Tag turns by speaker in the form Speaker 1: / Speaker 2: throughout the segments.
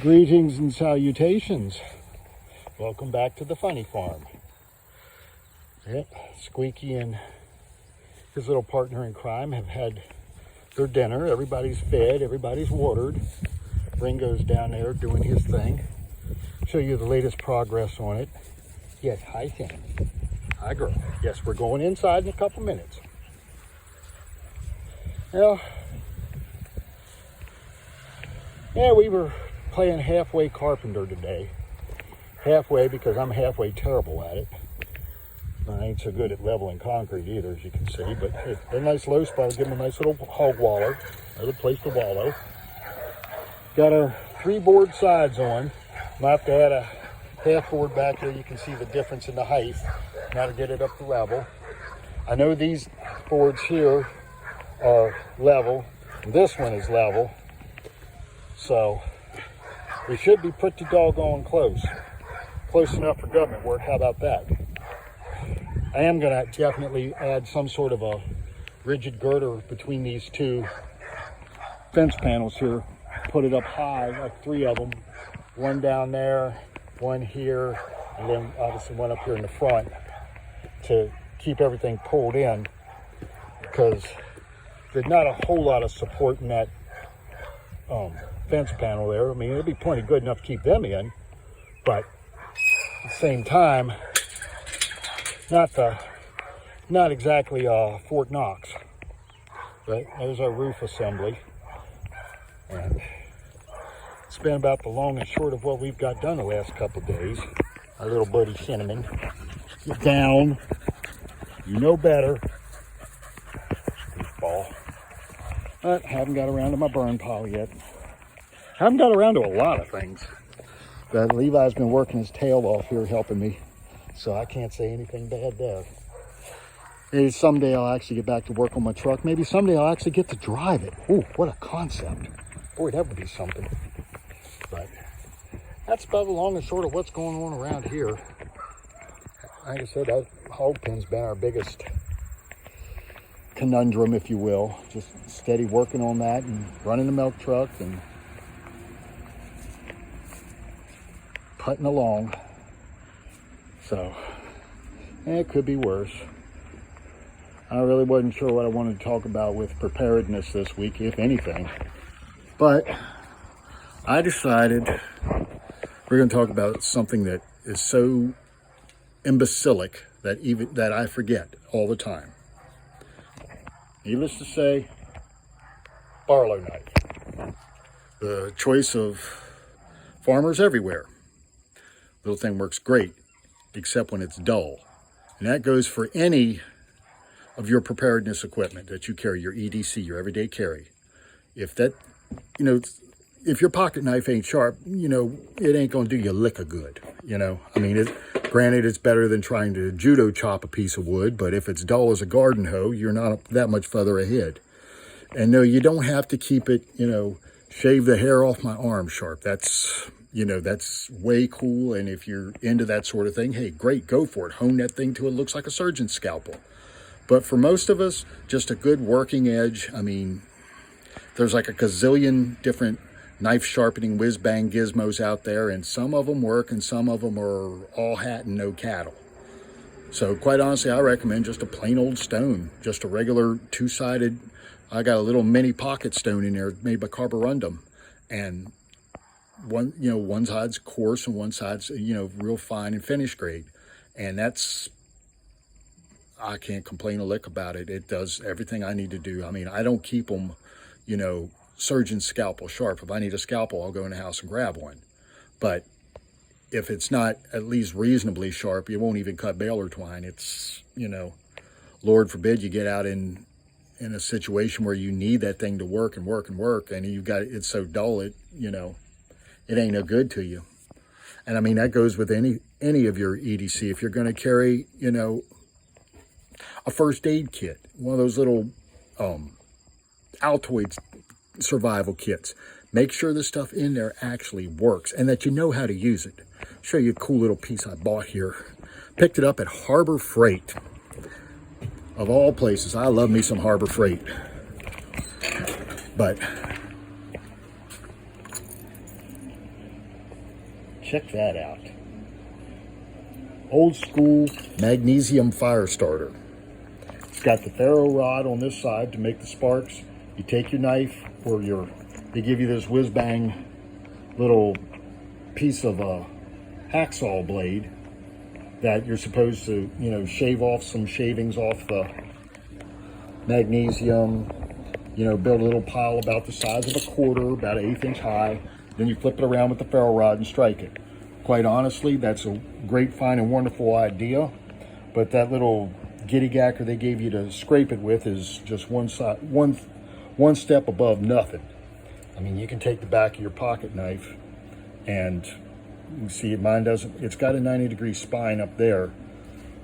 Speaker 1: Greetings and salutations. Welcome back to the Funny Farm. Yep, Squeaky and his little partner in crime have had their dinner. Everybody's fed, everybody's watered. Ringo's down there doing his thing. Show you the latest progress on it. Yes, hi Sam. Hi girl. Yes, we're going inside in a couple minutes. Well, yeah, we were playing halfway carpenter today. Halfway because I'm halfway terrible at it. I ain't so good at leveling concrete either, as you can see, but hey, a nice low spot, give them a nice little hog wallow, another place to wallow. Got our 3 board sides on. Might have to add a half board back here. You can see the difference in the height. Now to get it up to level. I know these boards here are level. This one is level. So we should be pretty doggone close. Close enough for government work. How about that? I am going to definitely add some sort of a rigid girder between these 2 fence panels here. Put it up high, like 3 of them. One down there, one here, and then obviously one up here in the front to keep everything pulled in, because there's not a whole lot of support in that fence panel there. I mean, it'd be plenty good enough to keep them in, but at the same time, not exactly Fort Knox. But there's our roof assembly, and it's been about the long and short of what we've got done the last couple of days. Our little buddy Cinnamon, get down. You know better. Goofball. But haven't got around to my burn pile yet. Haven't got around to a lot of things. But Levi's been working his tail off here helping me, so I can't say anything bad there. Maybe someday I'll actually get back to work on my truck. Maybe someday I'll actually get to drive it. Ooh, what a concept. Boy, that would be something. But that's about the long and short of what's going on around here. Like I said, that hog pen's been our biggest conundrum, if you will. Just steady working on that and running the milk truck and putting along. So, it could be worse. I really wasn't sure what I wanted to talk about with preparedness this week, if anything. But I decided we're going to talk about something that is so imbecilic that I forget all the time. Needless to say, Barlow knife. The choice of farmers everywhere. Little thing works great, except when it's dull. And that goes for any of your preparedness equipment that you carry, your EDC, your everyday carry. If that, if your pocket knife ain't sharp, it ain't gonna do you a lick of good, I mean, granted, it's better than trying to judo chop a piece of wood, but if it's dull as a garden hoe, you're not that much further ahead. And no, you don't have to keep it, shave the hair off my arm sharp. That's way cool. And if you're into that sort of thing, hey, great, go for it. Hone that thing till it looks like a surgeon's scalpel. But for most of us, just a good working edge. I mean, there's like a gazillion different knife sharpening whiz-bang gizmos out there, and some of them work and some of them are all hat and no cattle. So quite honestly, I recommend just a plain old stone, just a regular 2-sided. I got a little mini pocket stone in there made by carborundum, and one side's coarse and one side's, real fine and finish grade. And I can't complain a lick about it. It does everything I need to do. I mean, I don't keep them, surgeon's scalpel sharp. If I need a scalpel, I'll go in the house and grab one. But if it's not at least reasonably sharp, you won't even cut baler twine. It's, Lord forbid you get out in a situation where you need that thing to work and work and work, and it's so dull, it ain't no good to you. And I mean, that goes with any of your EDC. If you're going to carry, a first aid kit, one of those little Altoids survival kits, make sure the stuff in there actually works and that you know how to use it. Show you a cool little piece I bought here. Picked it up at Harbor Freight. Of all places, I love me some Harbor Freight. But check that out. Old school magnesium fire starter. It's got the ferro rod on this side to make the sparks. You take your knife or they give you this whiz bang little piece of a hacksaw blade that you're supposed to, shave off some shavings off the magnesium, build a little pile about the size of a quarter, about 1/8 inch high. Then you flip it around with the ferro rod and strike it. Quite honestly, that's a great, fine, and wonderful idea. But that little giddy gacker they gave you to scrape it with is just one step above nothing. I mean, you can take the back of your pocket knife and you see mine doesn't, it's got a 90-degree spine up there.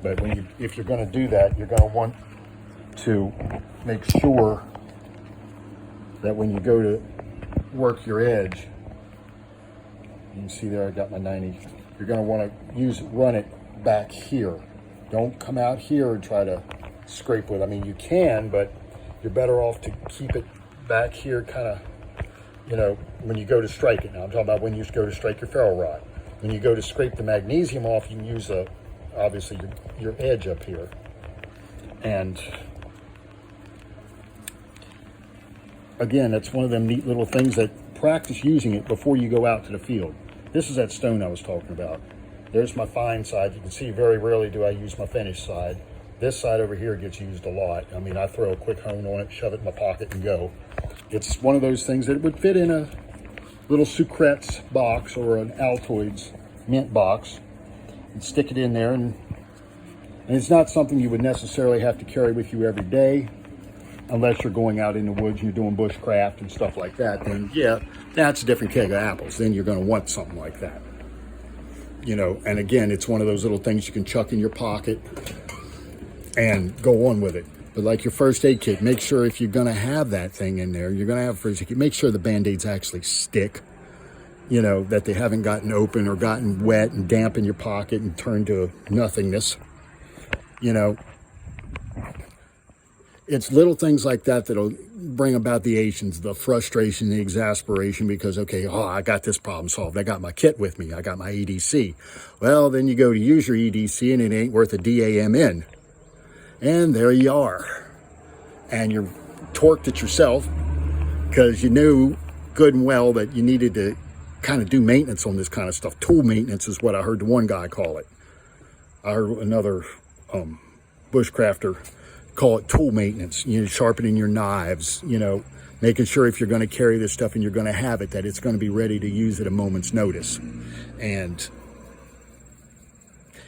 Speaker 1: But if you're going to do that, you're going to want to make sure that when you go to work your edge, you can see there I got my 90. You're going to want to run it back here. Don't come out here and try to scrape with it. I mean, you can, but you're better off to keep it back here kind of, when you go to strike it. Now, I'm talking about when you go to strike your ferro rod. When you go to scrape the magnesium off, you can use, obviously, your edge up here. And again, that's one of them neat little things that practice using it before you go out to the field. This is that stone I was talking about. There's my fine side. You can see very rarely do I use my finished side. This side over here gets used a lot. I mean, I throw a quick hone on it, shove it in my pocket and go. It's one of those things that would fit in a little Sucrets box or an Altoids mint box and stick it in there. And it's not something you would necessarily have to carry with you every day unless you're going out in the woods and you're doing bushcraft and stuff like that. Then, yeah, that's a different keg of apples. Then you're going to want something like that. And again, it's one of those little things you can chuck in your pocket and go on with it. But like your first aid kit, make sure if you're going to have that thing in there, you're going to have a first aid kit, make sure the Band-Aids actually stick, that they haven't gotten open or gotten wet and damp in your pocket and turned to nothingness. It's little things like that that'll bring about the Asians, the frustration, the exasperation, because, okay, I got this problem solved. I got my kit with me. I got my EDC. Well, then you go to use your EDC and it ain't worth a DAMN. And there you are. And you're torqued it yourself because you knew good and well that you needed to kind of do maintenance on this kind of stuff. Tool maintenance is what I heard the one guy call it. I heard another bushcrafter call it tool maintenance, sharpening your knives, making sure if you're going to carry this stuff and you're going to have it, that it's going to be ready to use at a moment's notice. And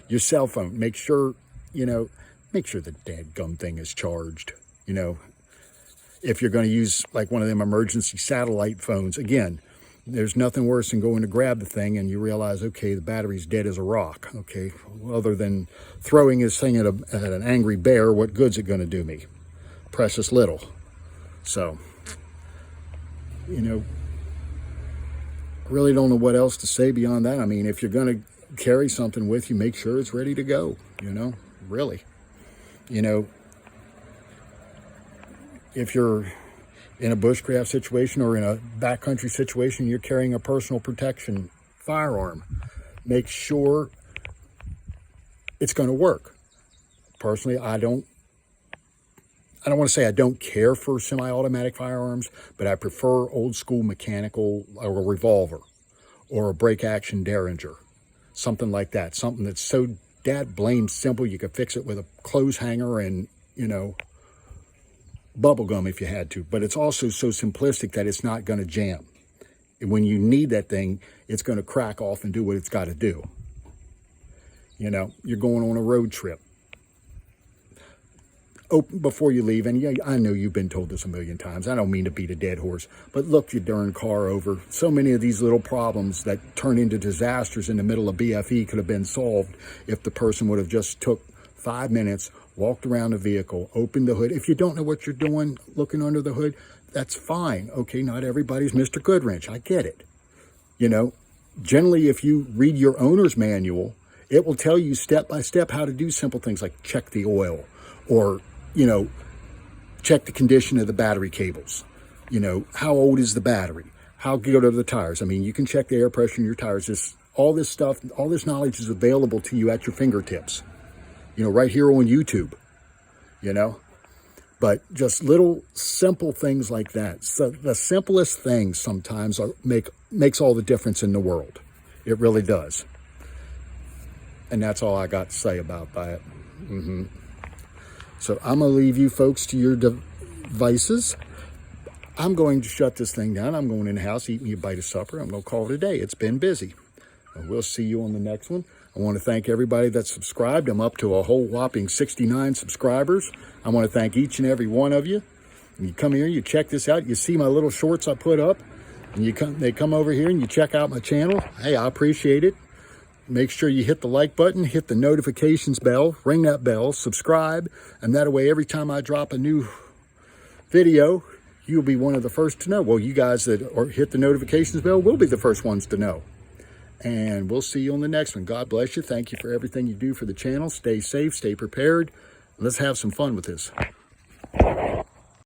Speaker 1: your cell phone, make sure the dadgum thing is charged, if you're going to use like one of them emergency satellite phones. Again, there's nothing worse than going to grab the thing and you realize, okay, the battery's dead as a rock. Okay, other than throwing this thing at an angry bear, what good's it going to do me? Precious little. So, really don't know what else to say beyond that. I mean, if you're going to carry something with you, make sure it's ready to go, really. If you're in a bushcraft situation or in a backcountry situation, you're carrying a personal protection firearm, make sure it's going to work. Personally, I don't want to say I don't care for semi-automatic firearms, but I prefer old school mechanical or a revolver or a break action Derringer, something like that. Something that's so dad blame simple you could fix it with a clothes hanger and, bubble gum if you had to, but it's also so simplistic that it's not going to jam. And when you need that thing, it's going to crack off and do what it's got to do. You're going on a road trip. Before you leave, and yeah, I know you've been told this a million times. I don't mean to beat a dead horse, but look your darn car over. So many of these little problems that turn into disasters in the middle of BFE could have been solved if the person would have just took 5 minutes, walked around the vehicle, opened the hood. If you don't know what you're doing, looking under the hood, that's fine. Okay, not everybody's Mr. Goodwrench. I get it. Generally, if you read your owner's manual, it will tell you step by step how to do simple things like check the oil or, check the condition of the battery cables. How old is the battery? How good are the tires? I mean, you can check the air pressure in your tires just all this stuff, all this knowledge is available to you at your fingertips, you know, right here on YouTube, you know. But just little simple things like that. So the simplest things sometimes makes all the difference in the world. It really does. And that's all I got to say about that. So I'm going to leave you folks to your devices. I'm going to shut this thing down. I'm going in the house, eat me a bite of supper. I'm going to call it a day. It's been busy. And we'll see you on the next one. I want to thank everybody that's subscribed. I'm up to a whole whopping 69 subscribers. I want to thank each and every one of you. And you come here, you check this out. You see my little shorts I put up. And they come over here and you check out my channel. Hey, I appreciate it. Make sure you hit the like button, hit the notifications bell, ring that bell, subscribe. And that way, every time I drop a new video, you'll be one of the first to know. Well, you guys that hit the notifications bell will be the first ones to know. And we'll see you on the next one. God bless you. Thank you for everything you do for the channel. Stay safe, stay prepared. Let's have some fun with this.